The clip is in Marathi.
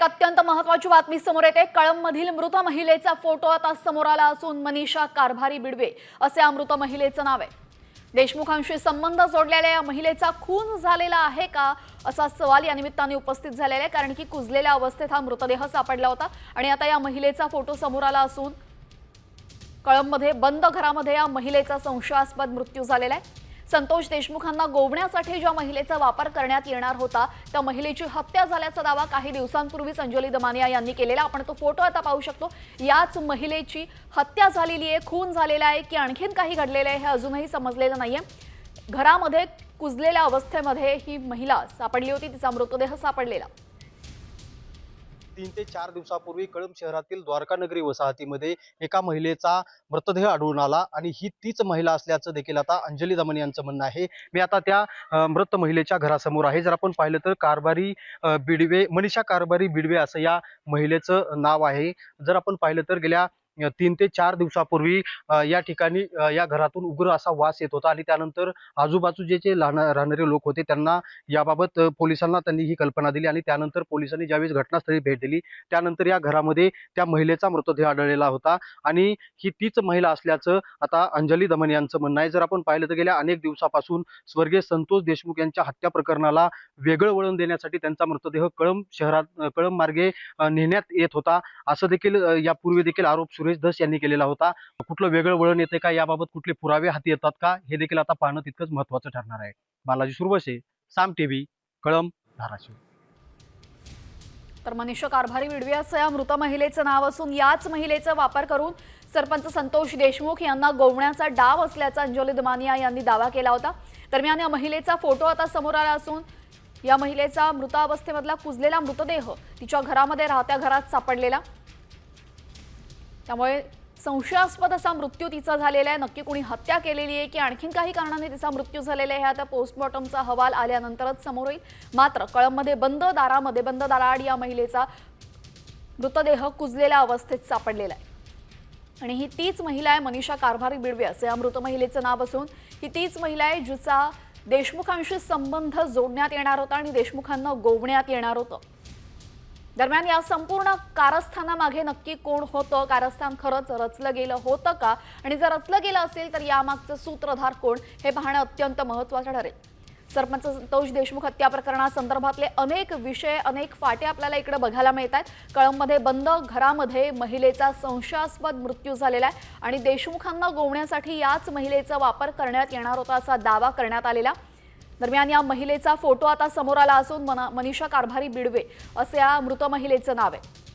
अत्यंत महत्त्वाची बातमी समोर येते। कळंबमधील मृत महिलेचा फोटो आता समोर आला असून मनीषा कारभारी बिडवे असे या मृत महिलेचं नाव आहे। देशमुखांशी संबंध जोडलेल्या या महिलेचा खून झालेला आहे का असा सवाल या निमित्ताने उपस्थित झालेला आहे, कारण की कुजलेल्या अवस्थेत हा मृतदेह सापडला होता आणि आता या महिलेचा फोटो समोर आला असून कळंबमध्ये बंद घरामध्ये या महिलेचा संशयास्पद मृत्यू झालेला आहे। संतोष देशमुखांना गोवण्यासाठी ज्या महिलेचा वापर करण्यात येणार होता त्या महिलेची हत्या झाल्याचा दावा काही दिवसांपूर्वीच अंजली दमानिया यांनी केलेला। आपण तो फोटो आता पाहू शकतो। याच महिलेची हत्या झालेली आहे, खून झालेला आहे की आणखीन काही घडलेलं आहे हे अजूनही समजलेलं नाहीये। घरामध्ये कुजलेल्या अवस्थेमध्ये ही महिला सापडली होती, तिचा मृतदेह सापडलेला। 3 ते 4 दिवसापूर्वी कळंब शहरातील द्वारकानगरी वसाहतीमध्ये एका महिलेचा मृतदेह आढळून आला आणि ही तीच महिला असल्याचं देखील आता अंजली दमन यांचं म्हणणं आहे। मी आता त्या मृत महिलेच्या घरासमोर आहे। जर आपण पाहिलं तर कारभारी बिडवे, मनीषा कारभारी बिडवे असं या महिलेचं नाव आहे। जर आपण पाहिलं तर गेल्या 3 ते 4 दिवसापूर्वी या ठिकाणी या घरातून उग्र असा वास येत होता आणि त्यानंतर आजूबाजूचे जे राहणारे लोक होते त्यांना याबाबत पोलिसांना त्यांनी ही कल्पना दिली आणि त्यानंतर पोलिसांनी ज्यावेळेस घटनास्थळी भेट दिली त्यानंतर या घरामध्ये त्या महिलेचा मृतदेह आढळलेला होता आणि ही तीच महिला असल्याचं आता अंजली दमन यांचं म्हणणं आहे। जर आपण पाहिलं तर गेल्या अनेक दिवसापासून स्वर्गीय संतोष देशमुख यांच्या हत्या प्रकरणाला वेगळं वळण देण्यासाठी त्यांचा मृतदेह कळंब मार्गे नेण्यात येत होता, असं देखील यापूर्वी देखील आरोप सुरेश धस यांनी केलेला होता। कुठलं वेगळं वळण येते का, याबाबत कुठले पुरावे हाती येतात का, हे देखील आता पाहणं तितकंच महत्त्वाचं ठरणार आहे। बालाजी सुरवसे, साम टीव्ही, कळंब, धाराशिव। तर मनीषा कारभारी बिडवे असं या मृत महिलेचं नाव असून याच महिलेचा वापर करून सरपंच संतोष देशमुख यांना गोवण्याचा डाव असल्याचा अंजली दमानिया यांनी दावा केला होता। दरम्यान या महिलेचा फोटो आता समोर आला असून या महिलेचा मृतावस्थेमधला कुजलेला मृतदेह तिच्या घरामध्ये राहत्या घरात सापडलेला, त्यामुळे संशयास्पद असा मृत्यू तिचा झालेला आहे। नक्की कोणी हत्या केलेली आहे की आणखीन काही कारणाने तिचा मृत्यू झालेला आहे हे आता पोस्टमॉर्टमचा अहवाल आल्यानंतरच समोर येईल। मात्र कळंबमध्ये बंद दाराआड या महिलेचा मृतदेह कुजलेल्या अवस्थेत सापडलेला आहे आणि ही तीच महिला आहे, मनीषा कारभारी बिडवे असं या मृत महिलेचं नाव असून ही तीच महिला आहे जिचा देशमुखांशी संबंध जोडण्यात येणार होता आणि देशमुखांना गोवण्यात येणार होतं। दरम्यान या संपूर्ण कारस्थानामागे नक्की कोण होतं, कारस्थान खरंच रचलं गेलं होतं का आणि जर रचलं गेलं असेल तर यामागचं सूत्रधार कोण हे पाहणं अत्यंत महत्त्वाचं ठरेल। सरपंच संतोष देशमुख हत्या प्रकरणासंदर्भातले अनेक विषय, अनेक फाटे आपल्याला इकडे बघायला मिळतात। कळंबमध्ये बंद घरामध्ये महिलेचा संशयास्पद मृत्यू झालेला आहे आणि देशमुखांना गोवण्यासाठी याच महिलेचा वापर करण्यात येणार होता असा दावा करण्यात आलेला। दरम्यान या महिलेचा फोटो आता समोर आला असून मनीषा कारभारी बिडवे असं या मृत महिलेचं नाव आहे।